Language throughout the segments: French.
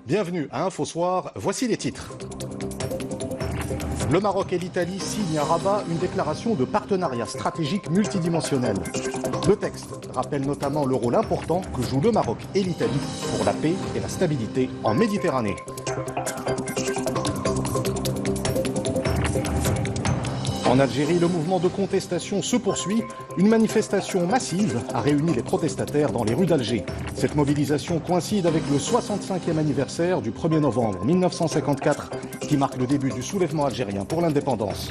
Bienvenue à Infosoir, voici les titres. Le Maroc et l'Italie signent à Rabat une déclaration de partenariat stratégique multidimensionnel. Le texte rappelle notamment le rôle important que jouent le Maroc et l'Italie pour la paix et la stabilité en Méditerranée. En Algérie, le mouvement de contestation se poursuit. Une manifestation massive a réuni les protestataires dans les rues d'Alger. Cette mobilisation coïncide avec le 65e anniversaire du 1er novembre 1954, qui marque le début du soulèvement algérien pour l'indépendance.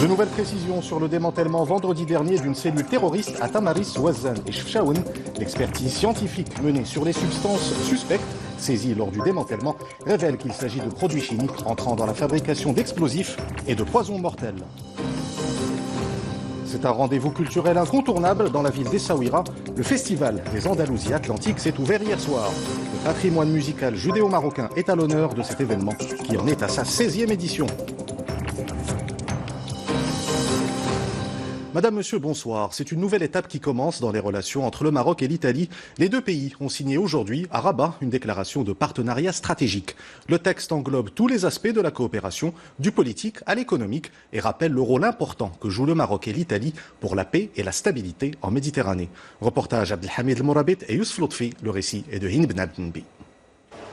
De nouvelles précisions sur le démantèlement vendredi dernier d'une cellule terroriste à Tamaris, Ouazzane et Chefchaouen. L'expertise scientifique menée sur les substances suspectes saisies lors du démantèlement révèle qu'il s'agit de produits chimiques entrant dans la fabrication d'explosifs et de poisons mortels. C'est un rendez-vous culturel incontournable dans la ville d'Essaouira. Le festival des Andalousies Atlantiques s'est ouvert hier soir. Le patrimoine musical judéo-marocain est à l'honneur de cet événement qui en est à sa 16e édition. Madame, Monsieur, bonsoir. C'est une nouvelle étape qui commence dans les relations entre le Maroc et l'Italie. Les deux pays ont signé aujourd'hui à Rabat une déclaration de partenariat stratégique. Le texte englobe tous les aspects de la coopération, du politique à l'économique, et rappelle le rôle important que jouent le Maroc et l'Italie pour la paix et la stabilité en Méditerranée. Reportage Abdelhamid El-Mourabit et Youssef Lotfi. Le récit est de Hind Ben Abdenbi.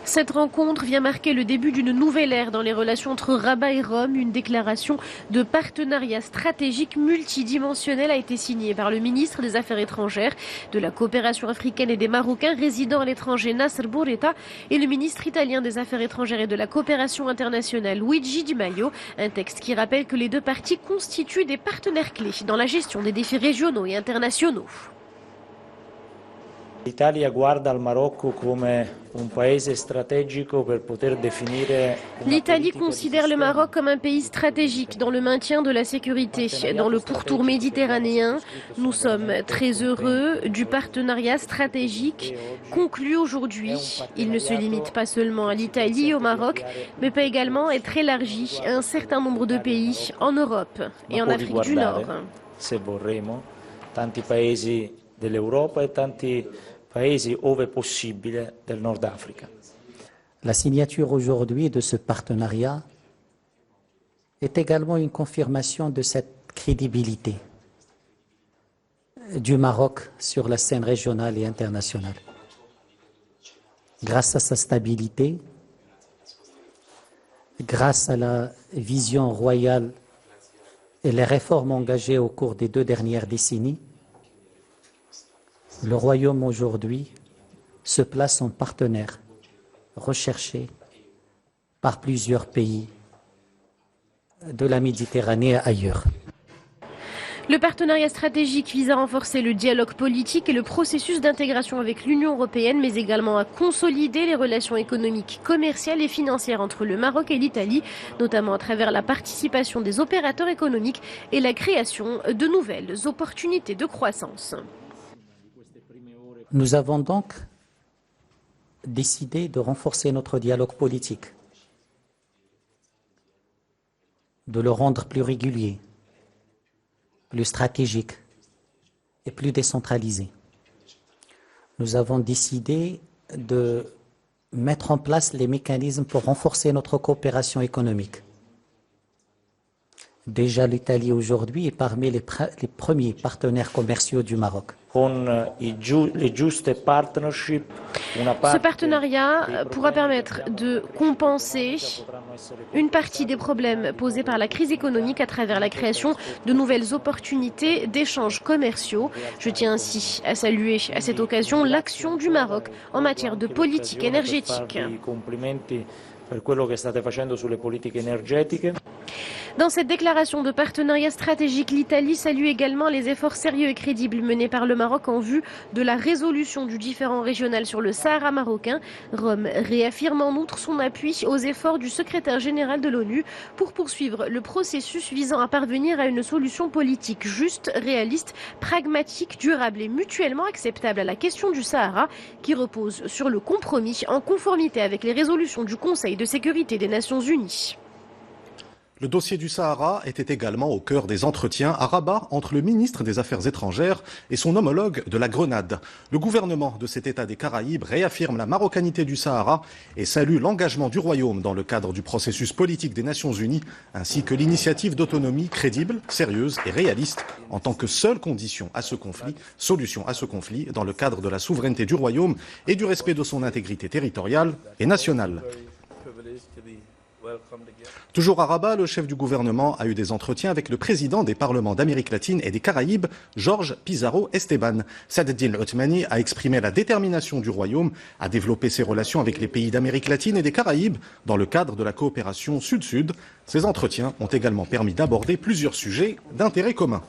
Cette rencontre vient marquer le début d'une nouvelle ère dans les relations entre Rabat et Rome. Une déclaration de partenariat stratégique multidimensionnel a été signée par le ministre des Affaires étrangères, de la coopération africaine et des Marocains résidant à l'étranger Nasser Bourreta et le ministre italien des Affaires étrangères et de la coopération internationale Luigi Di Maio. Un texte qui rappelle que les deux parties constituent des partenaires clés dans la gestion des défis régionaux et internationaux. L'Italia guarda al Marocco come un paese strategico per poter definire. L'Italie considère le Maroc comme un pays stratégique dans le maintien de la sécurité. Dans le pourtour méditerranéen, nous sommes très heureux du partenariat stratégique conclu aujourd'hui. Il ne se limite pas seulement à l'Italie et au Maroc, mais peut également être élargi à un certain nombre de pays en Europe et en Afrique du Nord. Se vorremmo, tanti paesi dell'Europa e tanti paesi ove possibile del Nord Africa. La signature aujourd'hui de ce partenariat est également une confirmation de cette crédibilité du Maroc sur la scène régionale et internationale. Grâce à sa stabilité, grâce à la vision royale et les réformes engagées au cours des 2 dernières décennies, le Royaume aujourd'hui se place en partenaire recherché par plusieurs pays de la Méditerranée et ailleurs. Le partenariat stratégique vise à renforcer le dialogue politique et le processus d'intégration avec l'Union européenne, mais également à consolider les relations économiques, commerciales et financières entre le Maroc et l'Italie, notamment à travers la participation des opérateurs économiques et la création de nouvelles opportunités de croissance. Nous avons donc décidé de renforcer notre dialogue politique, de le rendre plus régulier, plus stratégique et plus décentralisé. Nous avons décidé de mettre en place les mécanismes pour renforcer notre coopération économique. Déjà, l'Italie aujourd'hui est parmi les premiers partenaires commerciaux du Maroc. Ce partenariat pourra permettre de compenser une partie des problèmes posés par la crise économique à travers la création de nouvelles opportunités d'échanges commerciaux. Je tiens ainsi à saluer à cette occasion l'action du Maroc en matière de politique énergétique. Dans cette déclaration de partenariat stratégique, l'Italie salue également les efforts sérieux et crédibles menés par le Maroc en vue de la résolution du différend régional sur le Sahara marocain. Rome réaffirme en outre son appui aux efforts du secrétaire général de l'ONU pour poursuivre le processus visant à parvenir à une solution politique juste, réaliste, pragmatique, durable et mutuellement acceptable à la question du Sahara, qui repose sur le compromis en conformité avec les résolutions du Conseil de sécurité des Nations Unies. Le dossier du Sahara était également au cœur des entretiens à Rabat entre le ministre des Affaires étrangères et son homologue de la Grenade. Le gouvernement de cet État des Caraïbes réaffirme la marocanité du Sahara et salue l'engagement du Royaume dans le cadre du processus politique des Nations Unies, ainsi que l'initiative d'autonomie crédible, sérieuse et réaliste en tant que seule solution à ce conflit dans le cadre de la souveraineté du Royaume et du respect de son intégrité territoriale et nationale. Toujours à Rabat, le chef du gouvernement a eu des entretiens avec le président des parlements d'Amérique latine et des Caraïbes, Georges Pizarro Esteban. Saad Eddine Othmani a exprimé la détermination du Royaume à développer ses relations avec les pays d'Amérique latine et des Caraïbes dans le cadre de la coopération Sud-Sud. Ces entretiens ont également permis d'aborder plusieurs sujets d'intérêt commun.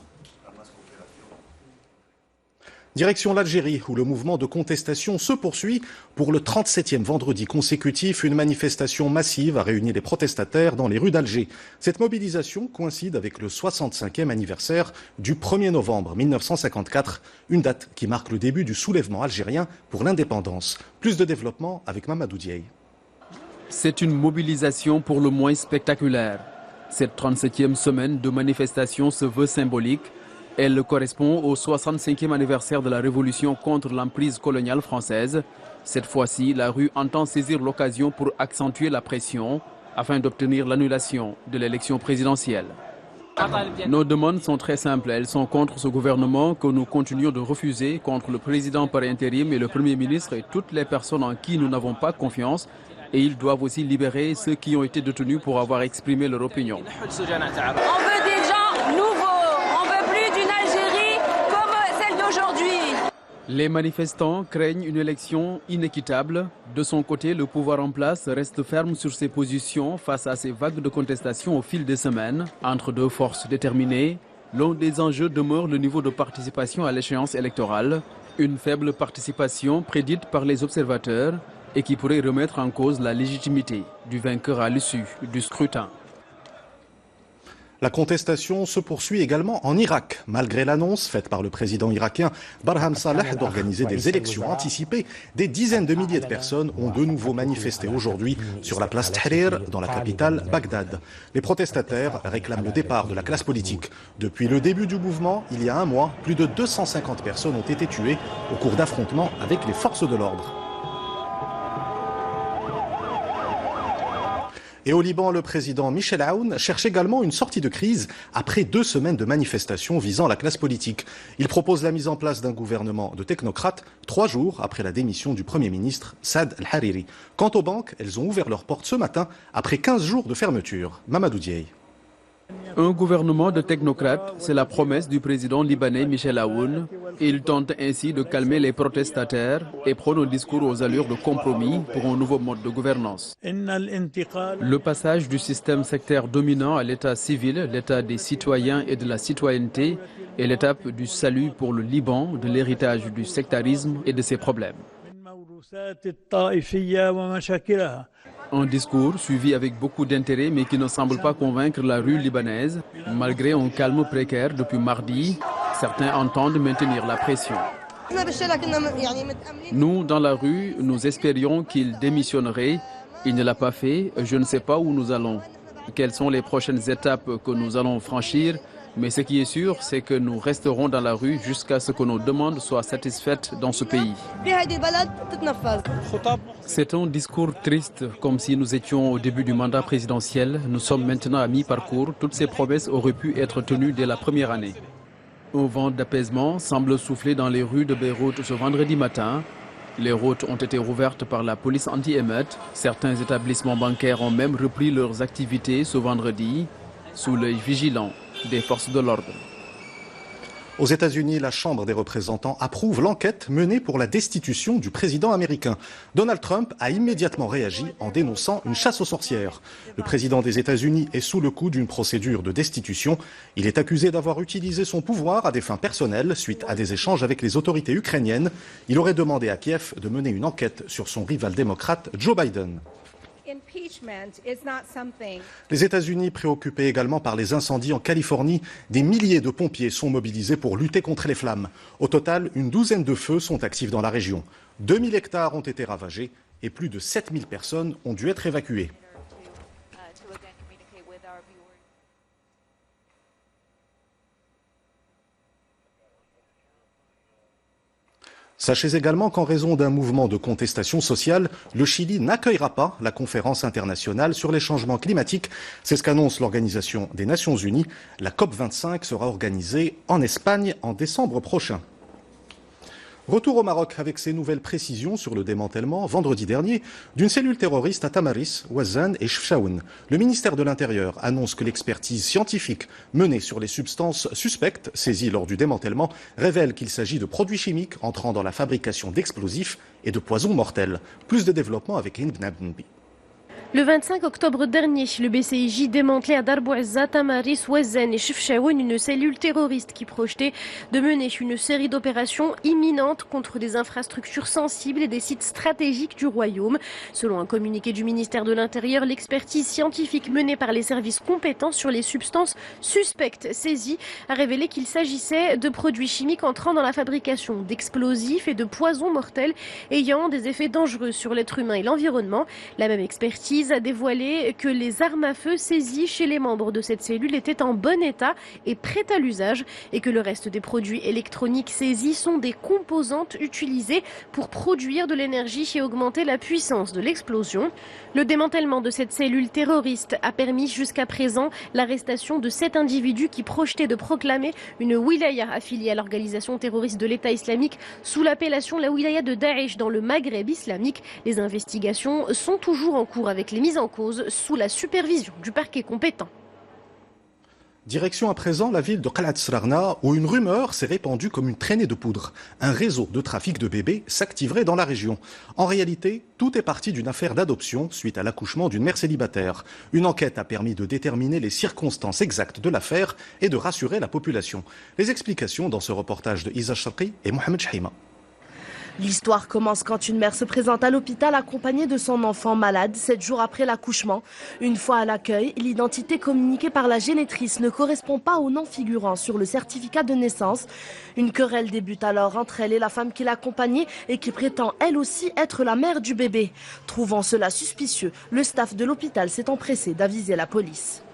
Direction l'Algérie, où le mouvement de contestation se poursuit. Pour le 37e vendredi consécutif, une manifestation massive a réuni les protestataires dans les rues d'Alger. Cette mobilisation coïncide avec le 65e anniversaire du 1er novembre 1954, une date qui marque le début du soulèvement algérien pour l'indépendance. Plus de développement avec Mamadou Diaye. C'est une mobilisation pour le moins spectaculaire. Cette 37e semaine de manifestation se veut symbolique. Elle correspond au 65e anniversaire de la révolution contre l'emprise coloniale française. Cette fois-ci, la rue entend saisir l'occasion pour accentuer la pression afin d'obtenir l'annulation de l'élection présidentielle. Nos demandes sont très simples. Elles sont contre ce gouvernement que nous continuons de refuser, contre le président par intérim et le Premier ministre et toutes les personnes en qui nous n'avons pas confiance. Et ils doivent aussi libérer ceux qui ont été détenus pour avoir exprimé leur opinion. On veut des gens nouveaux. Les manifestants craignent une élection inéquitable. De son côté, le pouvoir en place reste ferme sur ses positions face à ces vagues de contestation au fil des semaines. Entre deux forces déterminées, l'un des enjeux demeure le niveau de participation à l'échéance électorale. Une faible participation prédite par les observateurs et qui pourrait remettre en cause la légitimité du vainqueur à l'issue du scrutin. La contestation se poursuit également en Irak. Malgré l'annonce faite par le président irakien Barham Saleh d'organiser des élections anticipées, des dizaines de milliers de personnes ont de nouveau manifesté aujourd'hui sur la place Tahrir, dans la capitale Bagdad. Les protestataires réclament le départ de la classe politique. Depuis le début du mouvement, il y a un mois, plus de 250 personnes ont été tuées au cours d'affrontements avec les forces de l'ordre. Et au Liban, le président Michel Aoun cherche également une sortie de crise après 2 semaines de manifestations visant la classe politique. Il propose la mise en place d'un gouvernement de technocrates 3 jours après la démission du Premier ministre Saad El-Hariri. Quant aux banques, elles ont ouvert leurs portes ce matin après 15 jours de fermeture. Mamadou Diaye. Un gouvernement de technocrates, c'est la promesse du président libanais Michel Aoun. Il tente ainsi de calmer les protestataires et prône un discours aux allures de compromis pour un nouveau mode de gouvernance. Le passage du système sectaire dominant à l'état civil, l'état des citoyens et de la citoyenneté, est l'étape du salut pour le Liban, de l'héritage du sectarisme et de ses problèmes. Un discours suivi avec beaucoup d'intérêt mais qui ne semble pas convaincre la rue libanaise. Malgré un calme précaire depuis mardi, certains entendent maintenir la pression. Nous, dans la rue, nous espérions qu'il démissionnerait. Il ne l'a pas fait. Je ne sais pas où nous allons. Quelles sont les prochaines étapes que nous allons franchir? Mais ce qui est sûr, c'est que nous resterons dans la rue jusqu'à ce que nos demandes soient satisfaites dans ce pays. C'est un discours triste, comme si nous étions au début du mandat présidentiel. Nous sommes maintenant à mi-parcours. Toutes ces promesses auraient pu être tenues dès la première année. Un vent d'apaisement semble souffler dans les rues de Beyrouth ce vendredi matin. Les routes ont été rouvertes par la police anti-émeute. Certains établissements bancaires ont même repris leurs activités ce vendredi, sous l'œil vigilant des forces de l'ordre. Aux États-Unis, la Chambre des représentants approuve l'enquête menée pour la destitution du président américain. Donald Trump a immédiatement réagi en dénonçant une chasse aux sorcières. Le président des États-Unis est sous le coup d'une procédure de destitution. Il est accusé d'avoir utilisé son pouvoir à des fins personnelles suite à des échanges avec les autorités ukrainiennes. Il aurait demandé à Kiev de mener une enquête sur son rival démocrate Joe Biden. Les États-Unis, préoccupés également par les incendies en Californie, des milliers de pompiers sont mobilisés pour lutter contre les flammes. Au total, une douzaine de feux sont actifs dans la région. 2000 hectares ont été ravagés et plus de 7000 personnes ont dû être évacuées. Sachez également qu'en raison d'un mouvement de contestation sociale, le Chili n'accueillera pas la conférence internationale sur les changements climatiques. C'est ce qu'annonce l'Organisation des Nations Unies. La COP25 sera organisée en Espagne en décembre prochain. Retour au Maroc avec ces nouvelles précisions sur le démantèlement, vendredi dernier, d'une cellule terroriste à Tamaris, Ouazzane et Chefchaouen. Le ministère de l'Intérieur annonce que l'expertise scientifique menée sur les substances suspectes saisies lors du démantèlement révèle qu'il s'agit de produits chimiques entrant dans la fabrication d'explosifs et de poisons mortels. Plus de développement avec Hind Bnabnbi. Le 25 octobre dernier, le BCIJ démantelait à Darbouazza, Tamaris, Ouazzane et Chefchaouen une cellule terroriste qui projetait de mener une série d'opérations imminentes contre des infrastructures sensibles et des sites stratégiques du royaume. Selon un communiqué du ministère de l'Intérieur, l'expertise scientifique menée par les services compétents sur les substances suspectes saisies a révélé qu'il s'agissait de produits chimiques entrant dans la fabrication d'explosifs et de poisons mortels ayant des effets dangereux sur l'être humain et l'environnement. La même expertise a dévoilé que les armes à feu saisies chez les membres de cette cellule étaient en bon état et prêtes à l'usage et que le reste des produits électroniques saisis sont des composantes utilisées pour produire de l'énergie et augmenter la puissance de l'explosion. Le démantèlement de cette cellule terroriste a permis jusqu'à présent l'arrestation de 7 individus qui projetaient de proclamer une wilaya affiliée à l'organisation terroriste de l'État islamique sous l'appellation la wilaya de Daesh dans le Maghreb islamique. Les investigations sont toujours en cours avec les mises en cause sous la supervision du parquet compétent. Direction à présent la ville de Qalat Srarna où une rumeur s'est répandue comme une traînée de poudre. Un réseau de trafic de bébés s'activerait dans la région. En réalité, tout est parti d'une affaire d'adoption suite à l'accouchement d'une mère célibataire. Une enquête a permis de déterminer les circonstances exactes de l'affaire et de rassurer la population. Les explications dans ce reportage de Isa Sharqi et Mohamed Chahima. L'histoire commence quand une mère se présente à l'hôpital accompagnée de son enfant malade 7 jours après l'accouchement. Une fois à l'accueil, l'identité communiquée par la génitrice ne correspond pas au nom figurant sur le certificat de naissance. Une querelle débute alors entre elle et la femme qui l'accompagnait et qui prétend elle aussi être la mère du bébé. Trouvant cela suspicieux, le staff de l'hôpital s'est empressé d'aviser la police.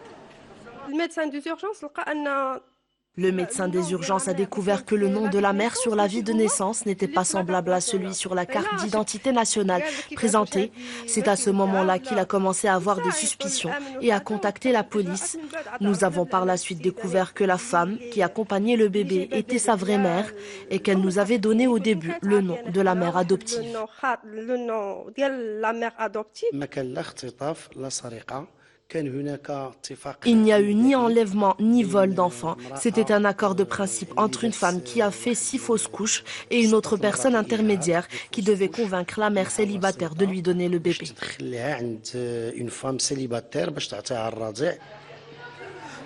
Le médecin des urgences a découvert que le nom de la mère sur l'avis de naissance n'était pas semblable à celui sur la carte d'identité nationale présentée. C'est à ce moment-là qu'il a commencé à avoir des suspicions et a contacté la police. Nous avons par la suite découvert que la femme qui accompagnait le bébé était sa vraie mère et qu'elle nous avait donné au début le nom de la mère adoptive. Il n'y a eu ni enlèvement ni vol d'enfants. C'était un accord de principe entre une femme qui a fait 6 fausses couches et une autre personne intermédiaire qui devait convaincre la mère célibataire de lui donner le bébé.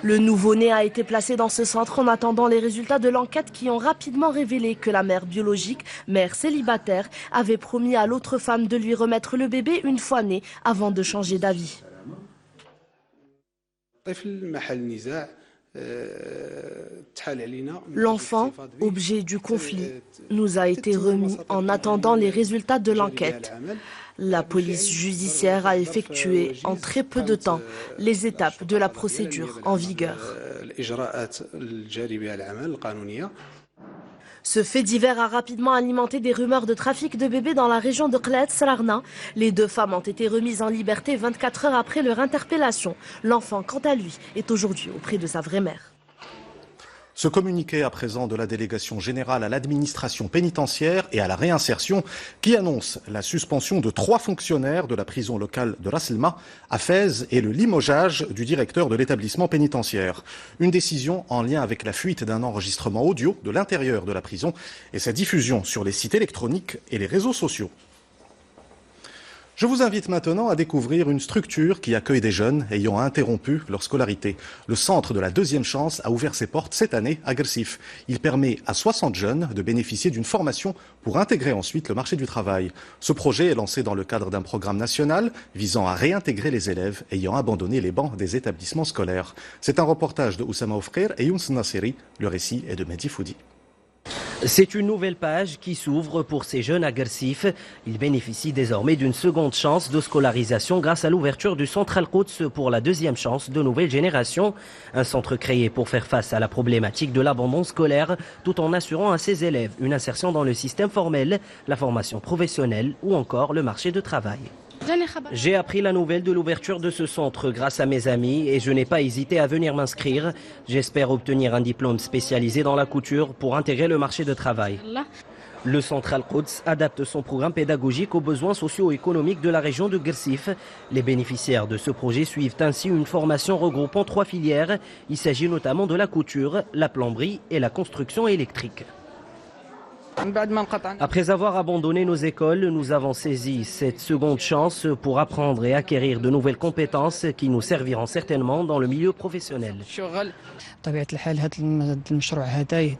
Le nouveau-né a été placé dans ce centre en attendant les résultats de l'enquête qui ont rapidement révélé que la mère biologique, mère célibataire, avait promis à l'autre femme de lui remettre le bébé une fois né avant de changer d'avis. L'enfant, objet du conflit, nous a été remis en attendant les résultats de l'enquête. La police judiciaire a effectué en très peu de temps les étapes de la procédure en vigueur. Ce fait divers a rapidement alimenté des rumeurs de trafic de bébés dans la région de Qalat Srarna. Les 2 femmes ont été remises en liberté 24 heures après leur interpellation. L'enfant, quant à lui, est aujourd'hui auprès de sa vraie mère. Ce communiqué à présent de la délégation générale à l'administration pénitentiaire et à la réinsertion qui annonce la suspension de 3 fonctionnaires de la prison locale de Ras El Ma à Fès et le limogeage du directeur de l'établissement pénitentiaire. Une décision en lien avec la fuite d'un enregistrement audio de l'intérieur de la prison et sa diffusion sur les sites électroniques et les réseaux sociaux. Je vous invite maintenant à découvrir une structure qui accueille des jeunes ayant interrompu leur scolarité. Le centre de la deuxième chance a ouvert ses portes cette année à Guersif. Il permet à 60 jeunes de bénéficier d'une formation pour intégrer ensuite le marché du travail. Ce projet est lancé dans le cadre d'un programme national visant à réintégrer les élèves ayant abandonné les bancs des établissements scolaires. C'est un reportage de Oussama Oufrir et Younes Nasseri. Le récit est de Mehdi Foudi. C'est une nouvelle page qui s'ouvre pour ces jeunes agressifs. Ils bénéficient désormais d'une seconde chance de scolarisation grâce à l'ouverture du centre Al-Quds pour la deuxième chance de nouvelle génération. Un centre créé pour faire face à la problématique de l'abandon scolaire tout en assurant à ses élèves une insertion dans le système formel, la formation professionnelle ou encore le marché de travail. J'ai appris la nouvelle de l'ouverture de ce centre grâce à mes amis et je n'ai pas hésité à venir m'inscrire. J'espère obtenir un diplôme spécialisé dans la couture pour intégrer le marché de travail. Le centre Al-Quds adapte son programme pédagogique aux besoins socio-économiques de la région de Guersif. Les bénéficiaires de ce projet suivent ainsi une formation regroupant 3 filières. Il s'agit notamment de la couture, la plomberie et la construction électrique. Après avoir abandonné nos écoles, nous avons saisi cette seconde chance pour apprendre et acquérir de nouvelles compétences qui nous serviront certainement dans le milieu professionnel.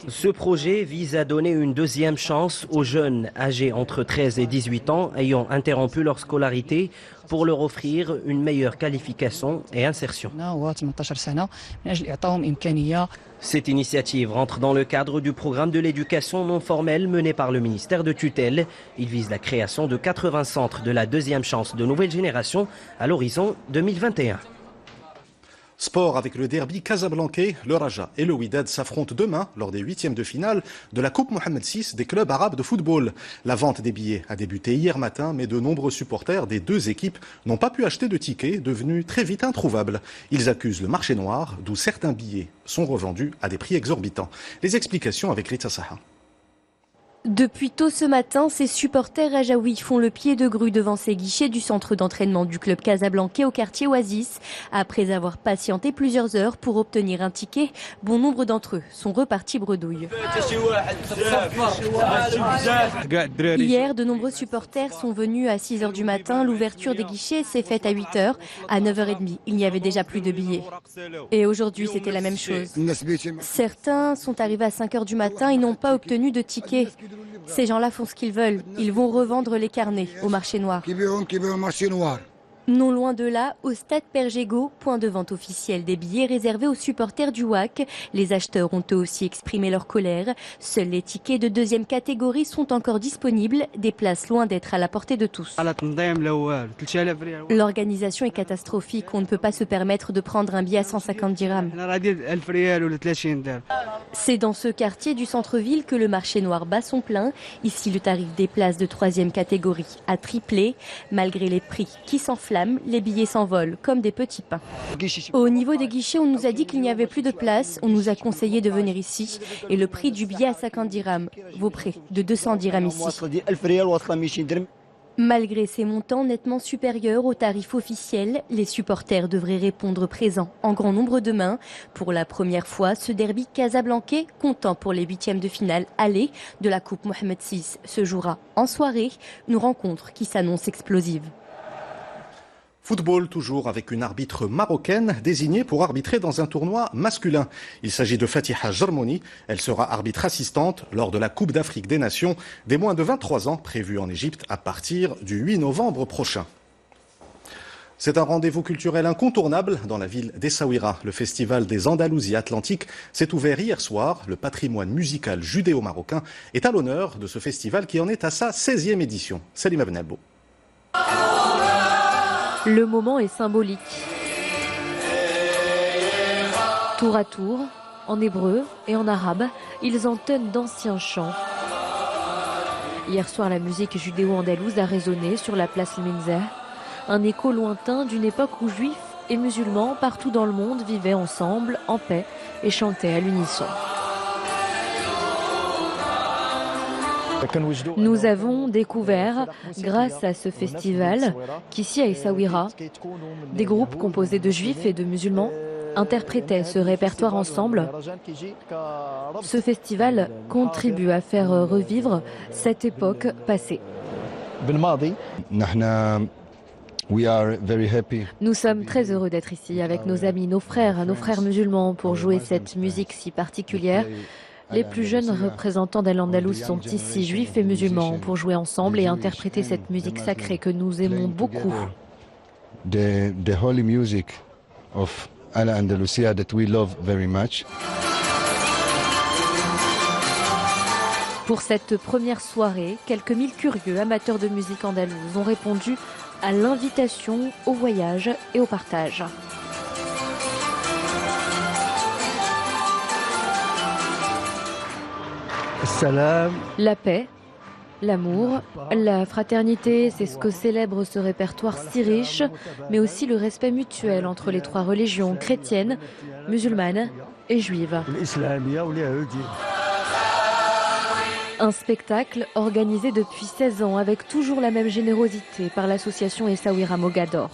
Ce projet vise à donner une deuxième chance aux jeunes âgés entre 13 et 18 ans ayant interrompu leur scolarité pour leur offrir une meilleure qualification et insertion. Cette initiative rentre dans le cadre du programme de l'éducation non formelle mené par le ministère de tutelle. Il vise la création de 80 centres de la deuxième chance de nouvelle génération à l'horizon 2021. Sport avec le derby casablancais, le Raja et le Wydad s'affrontent demain lors des 8e de finale de la Coupe Mohamed VI des clubs arabes de football. La vente des billets a débuté hier matin, mais de nombreux supporters des deux équipes n'ont pas pu acheter de tickets, devenus très vite introuvables. Ils accusent le marché noir, d'où certains billets sont revendus à des prix exorbitants. Les explications avec Rita Saha. Depuis tôt ce matin, ces supporters rajaouis font le pied de grue devant ces guichets du centre d'entraînement du club casablancais au quartier Oasis. Après avoir patienté plusieurs heures pour obtenir un ticket, bon nombre d'entre eux sont repartis bredouille. Hier, de nombreux supporters sont venus à 6 h du matin. L'ouverture des guichets s'est faite à 8 h. À 9 h 30, il n'y avait déjà plus de billets. Et aujourd'hui, c'était la même chose. Certains sont arrivés à 5 h du matin et n'ont pas obtenu de ticket. Ces gens-là font ce qu'ils veulent. Ils vont revendre les carnets au marché noir. Non loin de là, au stade Pergégo, point de vente officiel des billets réservés aux supporters du WAC. Les acheteurs ont eux aussi exprimé leur colère. Seuls les tickets de deuxième catégorie sont encore disponibles, des places loin d'être à la portée de tous. L'organisation est catastrophique, on ne peut pas se permettre de prendre un billet à 150 dirhams. C'est dans ce quartier du centre-ville que le marché noir bat son plein. Ici, le tarif des places de troisième catégorie a triplé. Malgré les prix qui s'enflamment, les billets s'envolent comme des petits pains. Au niveau des guichets, on nous a dit qu'il n'y avait plus de place. On nous a conseillé de venir ici. Et le prix du billet à 50 dirhams vaut près de 200 dirhams ici. Malgré ces montants nettement supérieurs aux tarifs officiels, les supporters devraient répondre présents en grand nombre demain. Pour la première fois, ce derby casablancais, comptant pour les 8e de finale aller de la Coupe Mohamed VI, se jouera en soirée. Une rencontre qui s'annonce explosive. Football toujours avec une arbitre marocaine désignée pour arbitrer dans un tournoi masculin. Il s'agit de Fatiha Jarmouni. Elle sera arbitre assistante lors de la Coupe d'Afrique des Nations des moins de 23 ans prévue en Égypte à partir du 8 novembre prochain. C'est un rendez-vous culturel incontournable dans la ville d'Essaouira. Le festival des Andalousies Atlantiques s'est ouvert hier soir. Le patrimoine musical judéo-marocain est à l'honneur de ce festival qui en est à sa 16e édition. Salim Ben Abou. Le moment est symbolique. Tour à tour, en hébreu et en arabe, ils entonnent d'anciens chants. Hier soir, la musique judéo-andalouse a résonné sur la place Minzeh, un écho lointain d'une époque où juifs et musulmans partout dans le monde vivaient ensemble, en paix, et chantaient à l'unisson. Nous avons découvert, grâce à ce festival, qu'ici à Essaouira, des groupes composés de juifs et de musulmans interprétaient ce répertoire ensemble. Ce festival contribue à faire revivre cette époque passée. Nous sommes très heureux d'être ici avec nos amis, nos frères musulmans pour jouer cette musique si particulière. Les plus jeunes représentants d'Al-Andalus sont ici, juifs et musulmans, pour jouer ensemble et interpréter cette musique sacrée que nous aimons beaucoup. The holy music of Al-Andalusia that we love very much. Pour cette première soirée, quelques 1000 curieux amateurs de musique andalouse ont répondu à l'invitation au voyage et au partage. La paix, l'amour, la fraternité, c'est ce que célèbre ce répertoire si riche, mais aussi le respect mutuel entre les trois religions chrétiennes, musulmanes et juives. Un spectacle organisé depuis 16 ans avec toujours la même générosité par l'association Essaouira Mogador.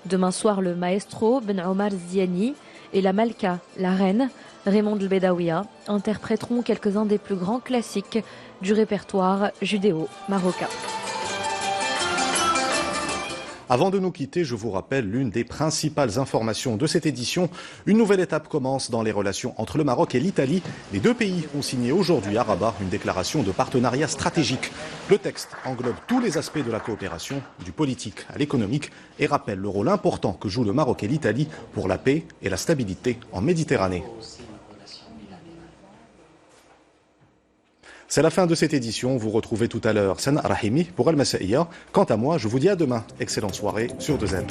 Demain soir, le maestro Ben Omar Ziani et la Malka, la reine, Raymond El Bedaouia, interpréteront quelques-uns des plus grands classiques du répertoire judéo-marocain. Avant de nous quitter, je vous rappelle l'une des principales informations de cette édition. Une nouvelle étape commence dans les relations entre le Maroc et l'Italie. Les deux pays ont signé aujourd'hui à Rabat une déclaration de partenariat stratégique. Le texte englobe tous les aspects de la coopération, du politique à l'économique, et rappelle le rôle important que jouent le Maroc et l'Italie pour la paix et la stabilité en Méditerranée. C'est la fin de cette édition. Vous retrouvez tout à l'heure Sana Rahimi pour Al Masaïa. Quant à moi, je vous dis à demain. Excellente soirée sur 2Z.